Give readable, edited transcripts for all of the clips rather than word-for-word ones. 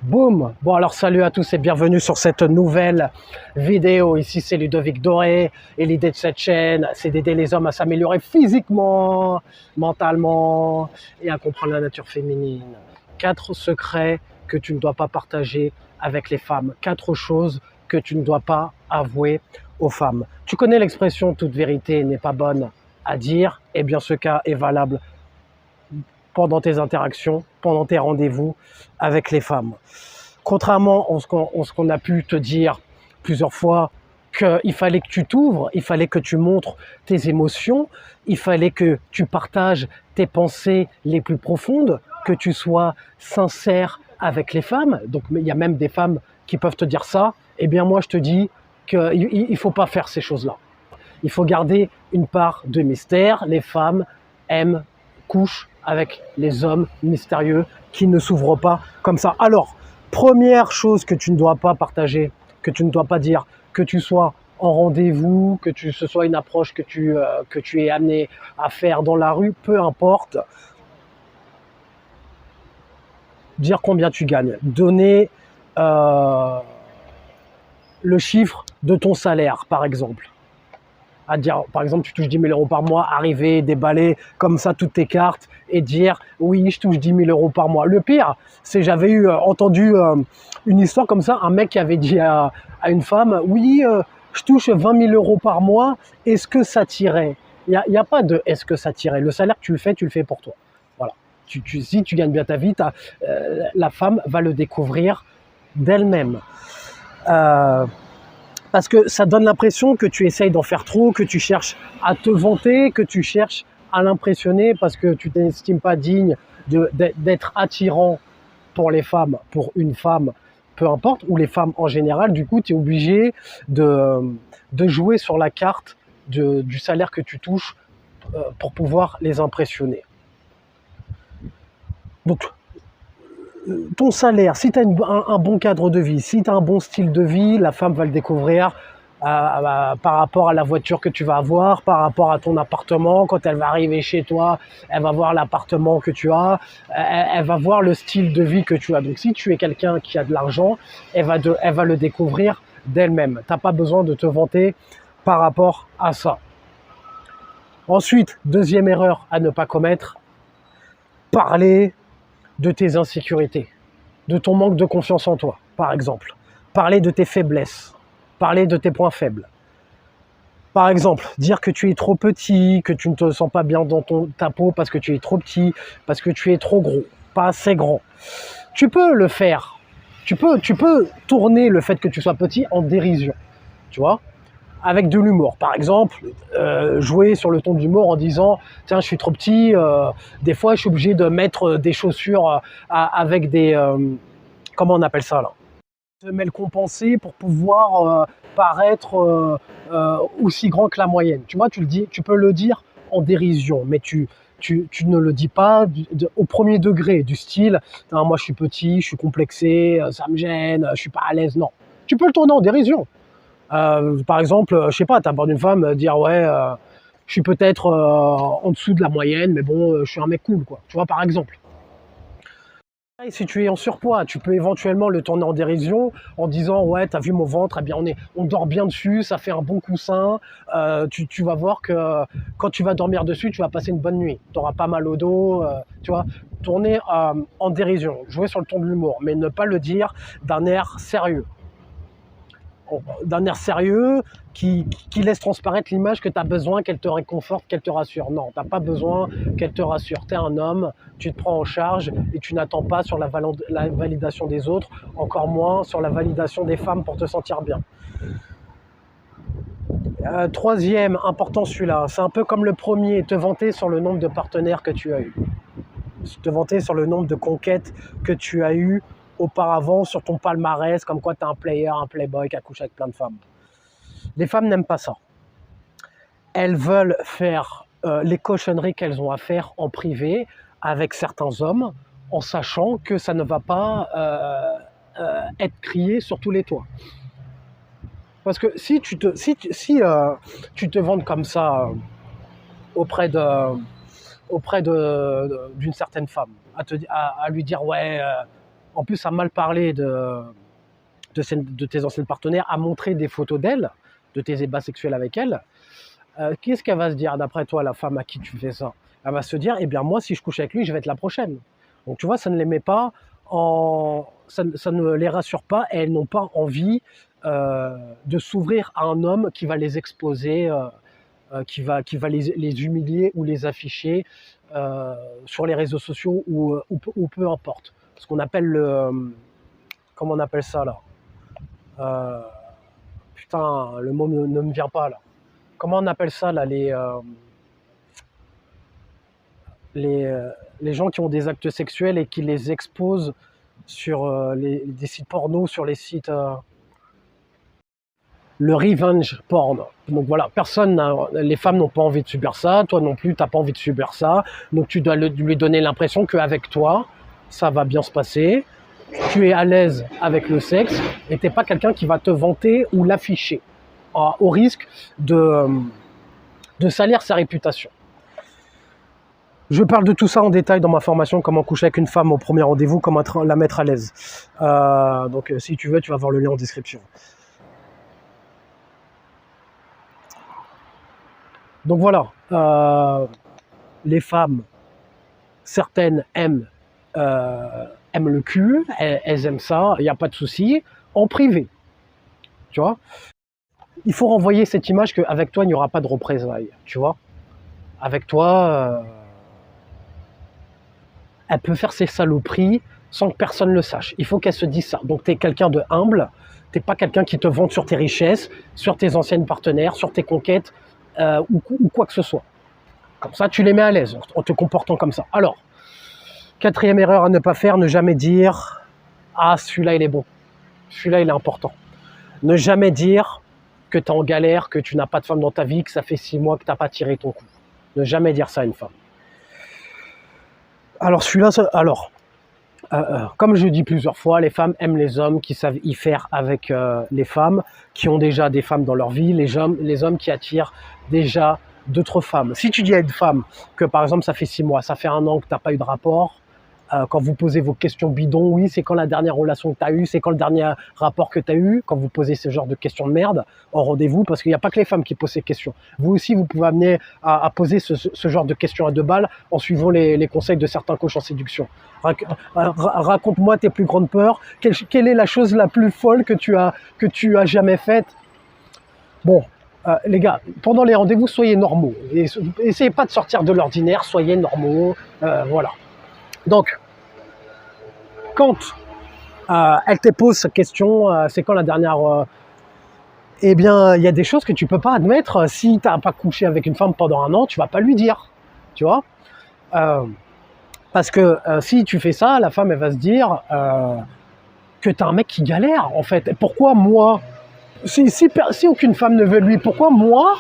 Boum! Bon alors salut à tous et bienvenue sur cette nouvelle vidéo. Ici c'est Ludovic Doré et l'idée de cette chaîne c'est d'aider les hommes à s'améliorer physiquement, mentalement et à comprendre la nature féminine. 4 secrets que tu ne dois pas partager avec les femmes. 4 choses que tu ne dois pas avouer aux femmes. Tu connais l'expression toute vérité n'est pas bonne à dire? Eh bien ce cas est valable pendant tes interactions, pendant tes rendez-vous avec les femmes. Contrairement à ce qu'on a pu te dire plusieurs fois, qu'il fallait que tu t'ouvres, il fallait que tu montres tes émotions, il fallait que tu partages tes pensées les plus profondes, que tu sois sincère avec les femmes. Donc il y a même des femmes qui peuvent te dire ça. Eh bien moi je te dis qu'il ne faut pas faire ces choses-là. Il faut garder une part de mystère. Les femmes aiment, couchent avec les hommes mystérieux qui ne s'ouvrent pas comme ça. Alors, première chose que tu ne dois pas partager, que tu ne dois pas dire, que tu sois en rendez-vous, ce soit une approche que tu es amené à faire dans la rue, peu importe, dire combien tu gagnes, donner le chiffre de ton salaire, par exemple. À dire, par exemple, tu touches 10 000 euros par mois, arriver, déballer comme ça toutes tes cartes et dire oui, je touche 10 000 euros par mois. Le pire, c'est j'avais entendu une histoire comme ça, un mec qui avait dit à une femme oui, je touche 20 000 euros par mois, est-ce que ça t'irait? Il n'y a pas de est-ce que ça t'irait. Le salaire, tu le fais pour toi. Voilà. Si tu gagnes bien ta vie, la femme va le découvrir d'elle-même. Parce que ça donne l'impression que tu essayes d'en faire trop, que tu cherches à te vanter, que tu cherches à l'impressionner parce que tu t'estimes pas digne d'être attirant pour les femmes, pour une femme, peu importe, ou les femmes en général. Du coup, tu es obligé de jouer sur la carte du salaire que tu touches pour pouvoir les impressionner. Donc, ton salaire, si tu as un bon cadre de vie, si tu as un bon style de vie, la femme va le découvrir par rapport à la voiture que tu vas avoir, par rapport à ton appartement. Quand elle va arriver chez toi, elle va voir l'appartement que tu as, elle va voir le style de vie que tu as. Donc si tu es quelqu'un qui a de l'argent, elle va le découvrir d'elle-même. Tu n'as pas besoin de te vanter par rapport à ça. Ensuite, deuxième erreur à ne pas commettre, parler de tes insécurités, de ton manque de confiance en toi, par exemple. Parler de tes faiblesses, parler de tes points faibles. Par exemple, dire que tu es trop petit, que tu ne te sens pas bien dans ta peau parce que tu es trop petit, parce que tu es trop gros, pas assez grand. Tu peux le faire. Tu peux tourner le fait que tu sois petit en dérision, tu vois, avec de l'humour. Par exemple, jouer sur le ton de l'humour en disant « Tiens, je suis trop petit, des fois je suis obligé de mettre des chaussures avec des... comment on appelle ça là ? Semelles compensées pour pouvoir paraître aussi grand que la moyenne. » Tu vois, tu peux le dire en dérision, mais tu ne le dis pas au premier degré, du style « Moi je suis petit, je suis complexé, ça me gêne, je suis pas à l'aise. » Non, tu peux le tourner en dérision. Par exemple, je sais pas, t'abordes une femme, dire ouais, je suis peut-être en dessous de la moyenne, mais bon, je suis un mec cool, quoi. Tu vois, par exemple. Et si tu es en surpoids, tu peux éventuellement le tourner en dérision en disant ouais, t'as vu mon ventre, eh bien on dort bien dessus, ça fait un bon coussin. Tu vas voir que quand tu vas dormir dessus, tu vas passer une bonne nuit. T'auras pas mal au dos, tu vois. Tourner en dérision, jouer sur le ton de l'humour, mais ne pas le dire d'un air sérieux. D'un air sérieux qui laisse transparaître l'image que tu as besoin qu'elle te réconforte, qu'elle te rassure. Non, tu n'as pas besoin qu'elle te rassure. Tu es un homme, tu te prends en charge et tu n'attends pas sur la validation des autres, encore moins sur la validation des femmes pour te sentir bien. Troisième, important celui-là, c'est un peu comme le premier, te vanter sur le nombre de partenaires que tu as eu. Te vanter sur le nombre de conquêtes que tu as eu auparavant sur ton palmarès, comme quoi tu es un player, un playboy qui a couché avec plein de femmes. Les femmes n'aiment pas ça. Elles veulent faire les cochonneries qu'elles ont à faire en privé avec certains hommes, en sachant que ça ne va pas être crié sur tous les toits. Parce que si tu te vantes comme ça auprès d'une certaine femme, à lui dire ouais, en plus a mal parlé de tes anciennes partenaires, a montré des photos d'elle, de tes ébats sexuels avec elle, qu'est-ce qu'elle va se dire d'après toi, la femme à qui tu fais ça? Elle va se dire, eh bien moi, si je couche avec lui, je vais être la prochaine. Donc tu vois, ça ne les met pas ça ne les rassure pas et elles n'ont pas envie de s'ouvrir à un homme qui va les exposer, qui va les humilier ou les afficher sur les réseaux sociaux ou peu importe. Ce qu'on appelle comment on appelle ça là? Euh, Putain, le mot ne me vient pas là. Comment on appelle ça là, les, euh, les gens qui ont des actes sexuels et qui les exposent sur des sites porno, sur les sites le revenge porn. Donc voilà, les femmes n'ont pas envie de subir ça, toi non plus, t'as pas envie de subir ça. Donc tu dois lui donner l'impression qu'avec toi, ça va bien se passer. Tu es à l'aise avec le sexe et t'es pas quelqu'un qui va te vanter ou l'afficher au risque de salir sa réputation. Je parle de tout ça en détail dans ma formation, comment coucher avec une femme au premier rendez-vous, comment la mettre à l'aise. Donc si tu veux, tu vas voir le lien en description. Donc voilà, les femmes, certaines aiment le cul, elles aiment ça, il n'y a pas de souci, en privé, tu vois. Il faut renvoyer cette image qu'avec toi, il n'y aura pas de représailles, tu vois. Avec toi, elle peut faire ses saloperies sans que personne le sache. Il faut qu'elle se dise ça. Donc tu es quelqu'un de humble, tu n'es pas quelqu'un qui te vante sur tes richesses, sur tes anciennes partenaires, sur tes conquêtes, ou quoi que ce soit. Comme ça, tu les mets à l'aise en te comportant comme ça. Alors, quatrième erreur à ne pas faire, ne jamais dire « Ah, celui-là, il est bon. Celui-là, il est important. » Ne jamais dire que tu es en galère, que tu n'as pas de femme dans ta vie, que ça fait 6 mois que tu n'as pas tiré ton coup. Ne jamais dire ça à une femme. Alors, celui-là, comme je dis plusieurs fois, les femmes aiment les hommes qui savent y faire avec les femmes, qui ont déjà des femmes dans leur vie, les hommes qui attirent déjà d'autres femmes. Si tu dis à une femme que par exemple ça fait 6 mois, ça fait 1 an que tu n'as pas eu de rapport, quand vous posez vos questions bidons, oui, c'est quand la dernière relation que tu as eue, c'est quand le dernier rapport que tu as eu, quand vous posez ce genre de questions de merde en rendez-vous, parce qu'il n'y a pas que les femmes qui posent ces questions. Vous aussi, vous pouvez amener à poser ce genre de questions à 2 balles en suivant les conseils de certains coachs en séduction. Raconte-moi tes plus grandes peurs. Quelle est la chose la plus folle que tu as jamais faite? Bon, les gars, pendant les rendez-vous, soyez normaux. Essayez pas de sortir de l'ordinaire, soyez normaux. Voilà. Donc, quand elle te pose cette question, c'est quand la dernière... eh bien, il y a des choses que tu peux pas admettre. Si tu n'as pas couché avec une femme pendant 1 an, tu vas pas lui dire. Tu vois parce que si tu fais ça, la femme, elle va se dire que tu as un mec qui galère, en fait. Et pourquoi moi, si aucune femme ne veut de lui, pourquoi moi,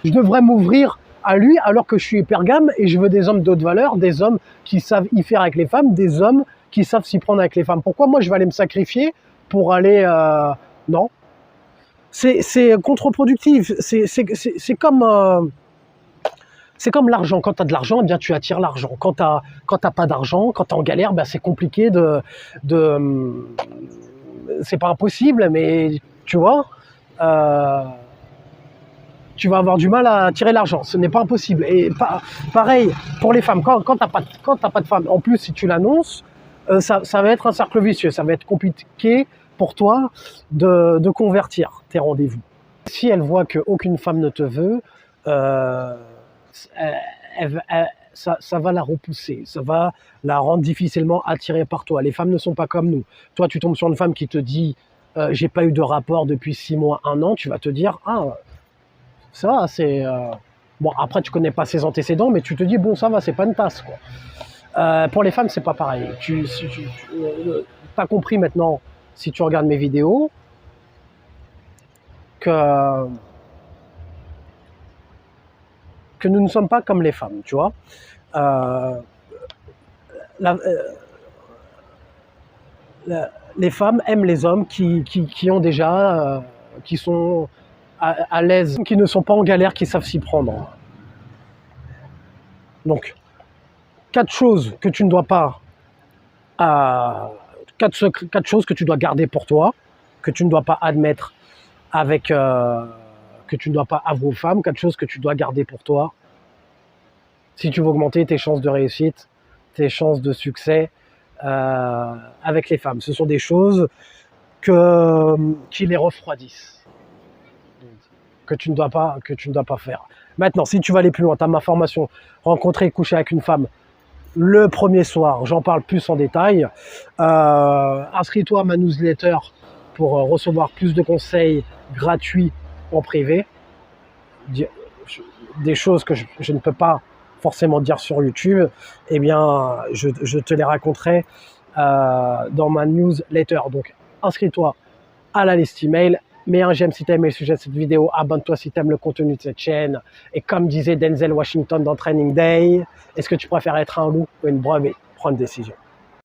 je devrais m'ouvrir à lui alors que je suis hypergame et je veux des hommes d'autre valeur, des hommes qui savent y faire avec les femmes, des hommes qui savent s'y prendre avec les femmes. Pourquoi moi, je vais aller me sacrifier pour aller... non. C'est contre-productif. C'est comme... c'est comme l'argent. Quand tu as de l'argent, eh bien, tu attires l'argent. Quand tu n'as pas d'argent, quand tu es en galère, ben, c'est compliqué c'est pas impossible, mais tu vois, tu vas avoir du mal à tirer l'argent. Ce n'est pas impossible. Et pareil pour les femmes. Quand tu n'as pas de femme, en plus, si tu l'annonces, ça va être un cercle vicieux. Ça va être compliqué pour toi de convertir tes rendez-vous. Si elle voit qu'aucune femme ne te veut, ça va la repousser, ça va la rendre difficilement attirée par toi. Les femmes ne sont pas comme nous. Toi, tu tombes sur une femme qui te dit j'ai pas eu de rapport depuis 6 mois, 1 an, tu vas te dire ah, ça va, c'est... Bon, après, tu connais pas ses antécédents, mais tu te dis bon, ça va, c'est pas une tasse, quoi. Pour les femmes, c'est pas pareil. Tu as compris maintenant, si tu regardes mes vidéos, que nous ne sommes pas comme les femmes, tu vois. Les femmes aiment les hommes qui ont déjà, qui sont à l'aise, qui ne sont pas en galère, qui savent s'y prendre. Donc, 4 choses que tu ne dois pas 4 choses que tu dois garder pour toi, que tu ne dois pas admettre avec, que tu ne dois pas avouer aux femmes, 4 choses que tu dois garder pour toi si tu veux augmenter tes chances de réussite, tes chances de succès avec les femmes. Ce sont des choses qui les refroidissent, que tu ne dois pas faire. Maintenant, si tu vas aller plus loin, tu as ma formation, rencontrer et coucher avec une femme, le premier soir, j'en parle plus en détail. Inscris-toi à ma newsletter pour recevoir plus de conseils gratuits en privé. Des choses que je ne peux pas forcément dire sur YouTube, eh bien, je te les raconterai dans ma newsletter. Donc, inscris-toi à la liste email. Mets un j'aime si tu as aimé le sujet de cette vidéo. Abonne-toi si tu aimes le contenu de cette chaîne. Et comme disait Denzel Washington dans Training Day, est-ce que tu préfères être un loup ou une brebis? Prends une décision.